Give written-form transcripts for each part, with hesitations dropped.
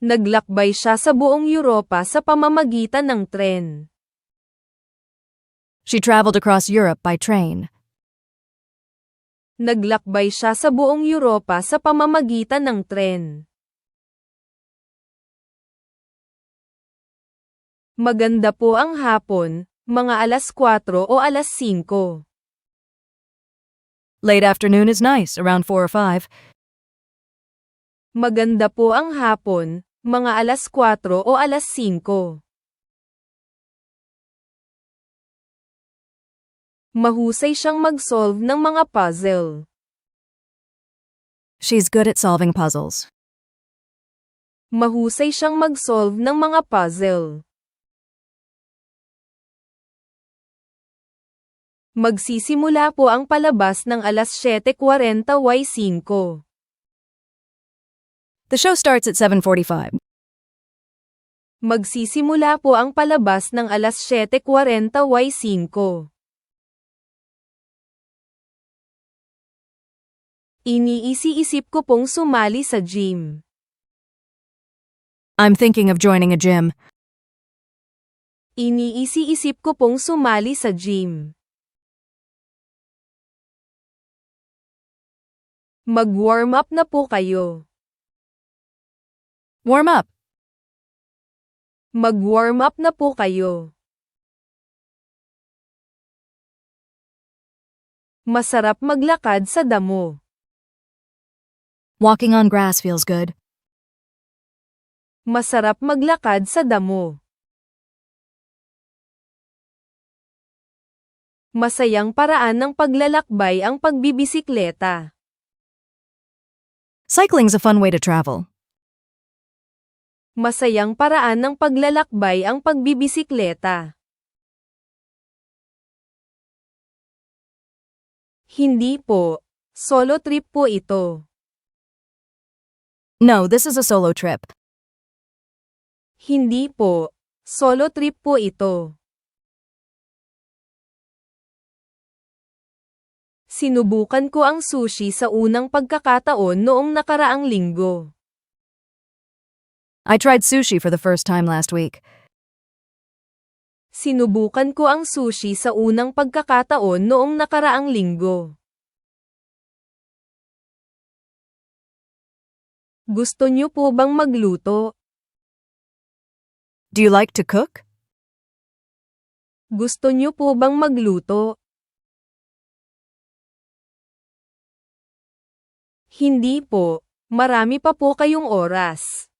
Naglakbay siya sa buong Europa sa pamamagitan ng tren. She traveled across Europe by train. Naglakbay siya sa buong Europa sa pamamagitan ng tren. Maganda po ang hapon, mga 4:00 o 5:00. Late afternoon is nice, around 4 or 5. Maganda po ang hapon, mga 4:00 o 5:00. Mahusay siyang mag-solve ng mga puzzle. She's good at solving puzzles. Mahusay siyang mag-solve ng mga puzzle. Magsisimula po ang palabas ng 7:40 The show starts at 7:45. Magsisimula po ang palabas ng 7:40. Iniisip ko pong sumali sa gym. I'm thinking of joining a gym. Iniisip ko pong sumali sa gym. Mag-warm up na po kayo. Warm up. Mag-warm up na po kayo. Masarap maglakad sa damo. Walking on grass feels good. Masarap maglakad sa damo. Masayang paraan ng paglalakbay ang pagbibisikleta. Cycling's a fun way to travel. Masayang paraan ng paglalakbay ang pagbibisikleta. Hindi po. Solo trip po ito. No, this is a solo trip. Hindi po. Solo trip po ito. Sinubukan ko ang sushi sa unang pagkakataon noong nakaraang linggo. I tried sushi for the first time last week. Sinubukan ko ang sushi sa unang pagkakataon noong nakaraang linggo. Gusto niyo po bang magluto? Do you like to cook? Gusto niyo po bang magluto? Hindi po. Marami pa po kayong oras.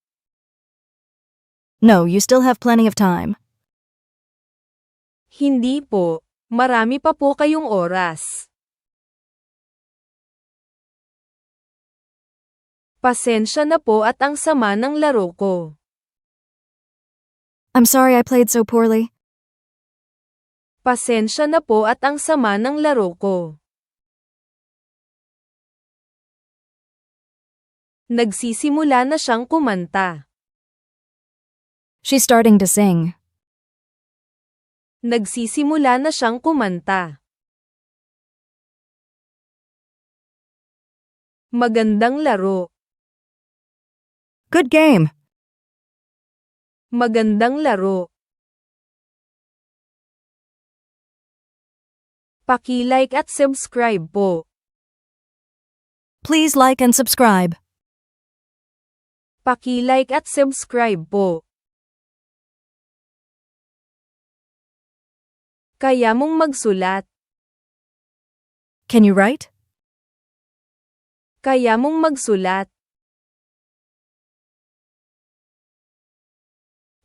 No, you still have plenty of time. Hindi po. Marami pa po kayong oras. Pasensya na po at ang sama ng laro ko. I'm sorry I played so poorly. Pasensya na po at ang sama ng laro ko. Nagsisimula na siyang kumanta. She's starting to sing. Nagsisimula na siyang kumanta. Magandang laro. Good game. Magandang laro. Paki-like at subscribe po. Please like and subscribe. Paki-like at subscribe po. Kaya mong magsulat. Can you write? Kaya mong magsulat.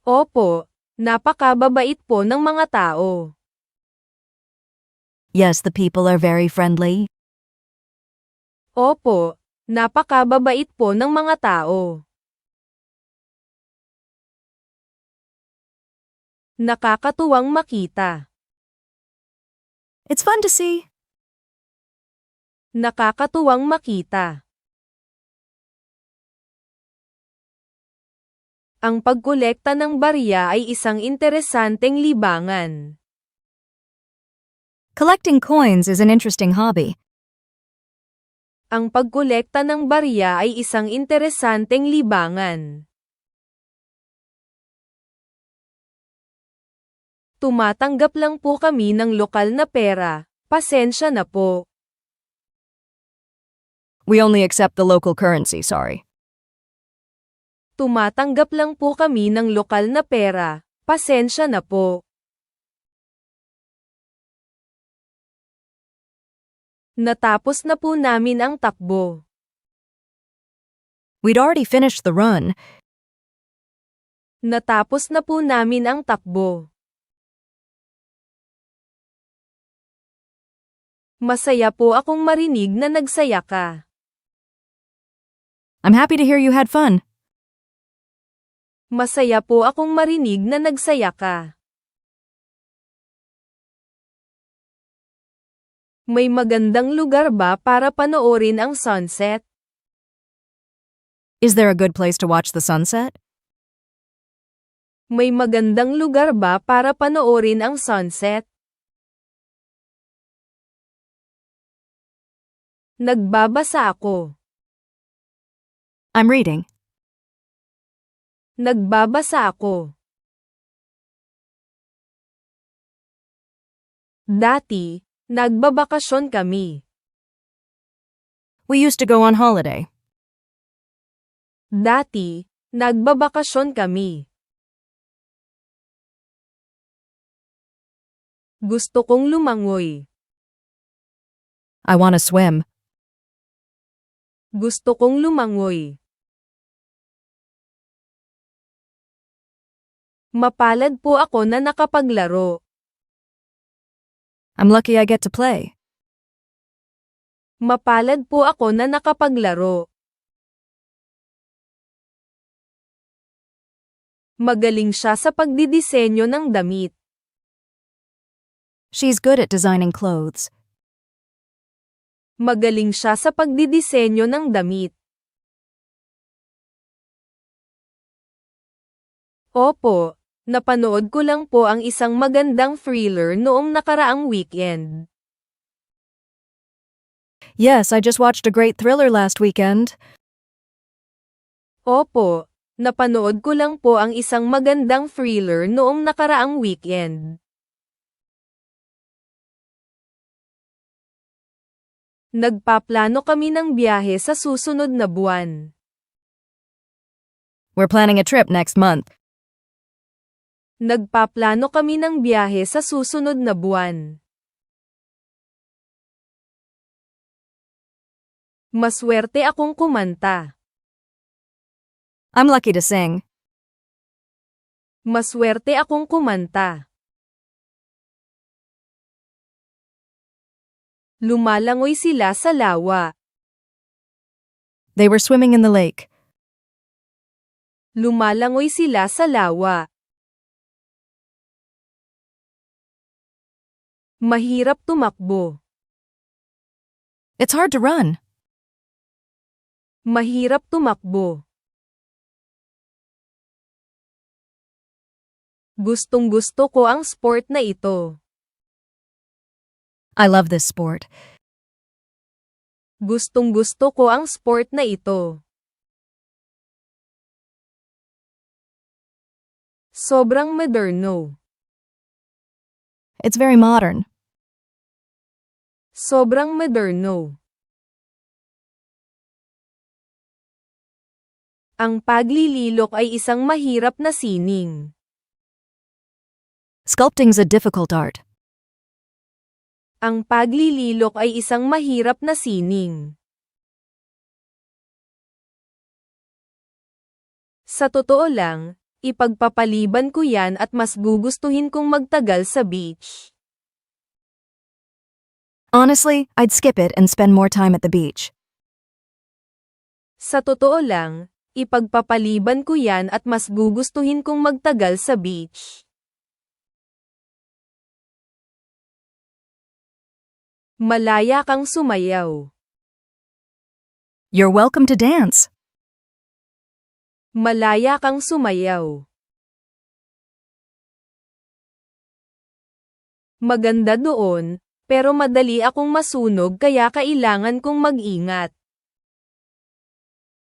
Opo, napakababait po ng mga tao. Yes, the people are very friendly. Opo, napakababait po ng mga tao. Nakakatuwang makita. It's fun to see. Nakakatuwang makita. Ang pagkolekta ng barya ay isang interesanteng libangan. Collecting coins is an interesting hobby. Ang pagkolekta ng barya ay isang interesanteng libangan. Tumatanggap lang po kami ng lokal na pera, pasensya na po. We only accept the local currency, sorry. Tumatanggap lang po kami ng lokal na pera, pasensya na po. Natapos na po namin ang takbo. We'd already finished the run. Natapos na po namin ang takbo. Masaya po akong marinig na nagsaya ka. I'm happy to hear you had fun. Masaya po akong marinig na nagsaya ka. May magandang lugar ba para panoorin ang sunset? Is there a good place to watch the sunset? May magandang lugar ba para panoorin ang sunset? Nagbabasa ako. I'm reading. Nagbabasa ako. Dati, nagbabakasyon kami. We used to go on holiday. Dati, nagbabakasyon kami. Gusto kong lumangoy. I want to swim. Gusto kong lumangoy. Mapalad po ako na nakapaglaro. I'm lucky I get to play. Mapalad po ako na nakapaglaro. Magaling siya sa pagdidisenyo ng damit. She's good at designing clothes. Magaling siya sa pagdidisenyo ng damit. Opo, napanood ko lang po ang isang magandang thriller noong nakaraang weekend. Yes, I just watched a great thriller last weekend. Opo, napanood ko lang po ang isang magandang thriller noong nakaraang weekend. Nagpaplano kami ng biyahe sa susunod na buwan. We're planning a trip next month. Nagpaplano kami ng biyahe sa susunod na buwan. Maswerte akong kumanta. I'm lucky to sing. Maswerte akong kumanta. Lumalangoy sila sa lawa. They were swimming in the lake. Lumalangoy sila sa lawa. Mahirap tumakbo. It's hard to run. Mahirap tumakbo. Gustong-gusto ko ang sport na ito. I love this sport. Gustong-gusto ko ang sport na ito. Sobrang moderno. It's very modern. Sobrang moderno. Ang paglililok ay isang mahirap na sining. Sculpting's a difficult art. Ang paglililok ay isang mahirap na sining. Sa totoo lang, ipagpapaliban ko yan at mas gugustuhin kong magtagal sa beach. Honestly, I'd skip it and spend more time at the beach. Sa totoo lang, ipagpapaliban ko yan at mas gugustuhin kong magtagal sa beach. Malaya kang sumayaw. You're welcome to dance. Malaya kang sumayaw. Maganda doon, pero madali akong masunog kaya kailangan kong mag-ingat.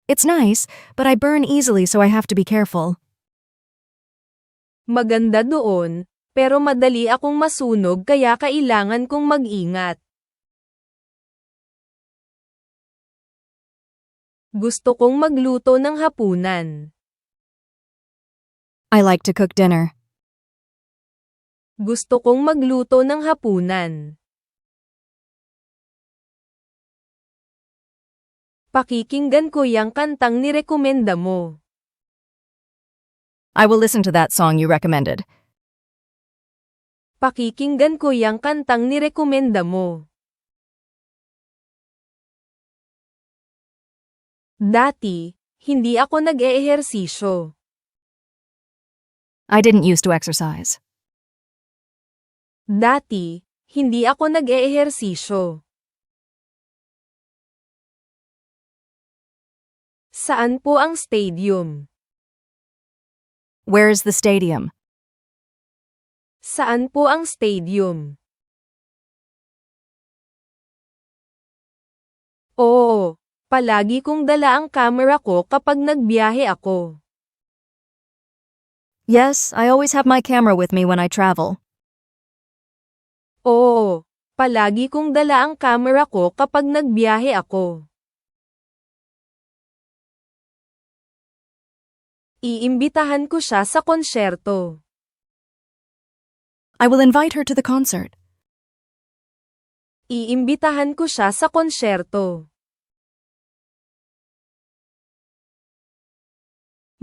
It's nice, but I burn easily so I have to be careful. Maganda doon, pero madali akong masunog kaya kailangan kong mag-ingat. Gusto kong magluto ng hapunan. I like to cook dinner. Gusto kong magluto ng hapunan. Pakikinggan ko yang kantang nirekomenda mo. I will listen to that song you recommended. Pakikinggan ko yang kantang nirekomenda mo. Dati, hindi ako nag-eehersisyo. I didn't used to exercise. Dati, hindi ako nag-eehersisyo. Saan po ang stadium? Where is the stadium? Saan po ang stadium? Oo, palagi kong dala ang camera ko kapag nagbiyahe ako. Yes, I always have my camera with me when I travel. Oo, palagi kong dala ang camera ko kapag nagbiyahe ako. Iimbitahan ko siya sa konsyerto. I will invite her to the concert. Iimbitahan ko siya sa konsyerto.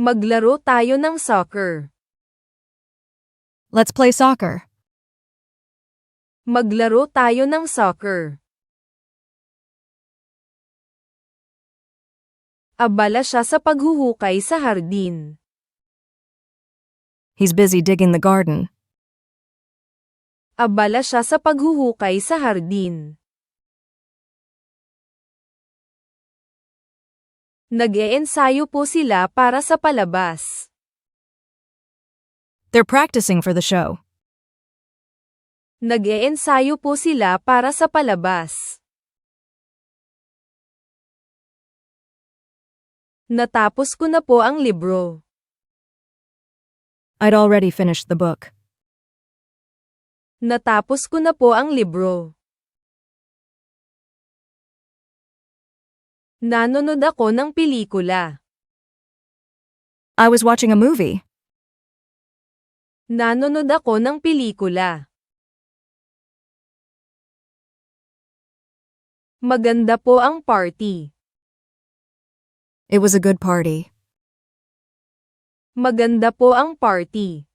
Maglaro tayo ng soccer. Let's play soccer. Maglaro tayo ng soccer. Abala siya sa paghuhukay sa hardin. He's busy digging the garden. Abala siya sa paghuhukay sa hardin. Nag-eensayo po sila para sa palabas. They're practicing for the show. Nag-eensayo po sila para sa palabas. Natapos ko na po ang libro. I'd already finished the book. Natapos ko na po ang libro. Nanonood ako ng pelikula. I was watching a movie. Nanonood ako ng pelikula. Maganda po ang party. It was a good party. Maganda po ang party.